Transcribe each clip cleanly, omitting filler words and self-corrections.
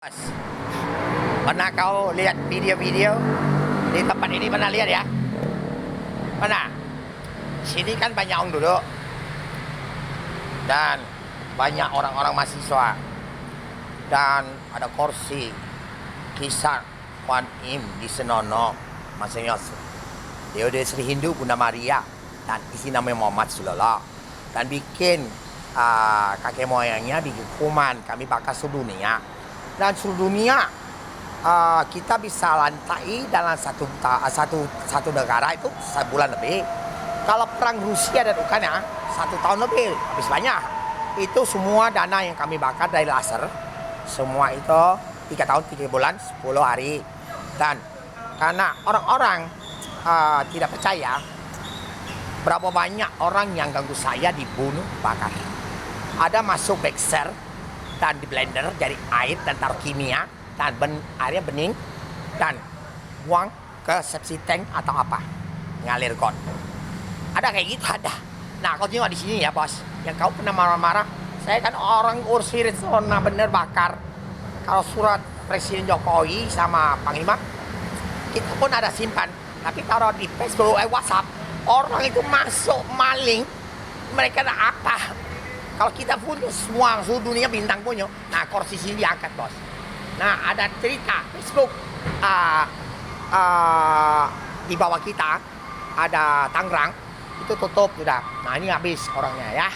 Mas, pernah kau lihat video-video di tempat ini? Pernah lihat ya? Pernah? Sini kan banyak orang duduk dan banyak orang-orang mahasiswa dan ada kursi kisah Kuan Im di Senono, maksudnya Dewa Sri Hindu Bunda Maria dan isi namanya Muhammad Sallallahu dan bikin kakek moyangnya bikin kuman kami bakar seluruh dunia. Dan seluruh dunia kita bisa lantai dalam satu negara itu sebulan lebih. Kalau perang Rusia dan Ukraina 1 tahun lebih, habis banyak. Itu semua dana yang kami bakar dari laser, semua itu 3 tahun 3 bulan 10 hari. Dan karena orang-orang tidak percaya berapa banyak orang yang ganggu saya dibunuh bakar. Ada masuk mixer dan di blender dari air dan taruh kimia dan airnya bening dan buang ke septic tank atau apa ngalir got. Ada kayak gitu ada. Nah kau tengok di sini ya bos, yang kau pernah marah-marah, saya kan orang kursi Rexona bener bakar. Kalau surat Presiden Jokowi sama Panglima kita pun ada simpan, tapi taruh di Facebook, WhatsApp, orang itu masuk maling, mereka ada apa? Kalau kita punya semua seluruh dunia bintang punya, nah kursi sini diangkat bos. Nah ada cerita Facebook di bawah kita ada Tangerang itu tutup sudah. Nah ini habis orangnya ya.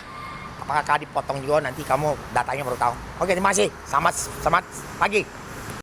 Apakah dipotong juga nanti kamu datanya baru tahu. Oke terima kasih. Selamat pagi.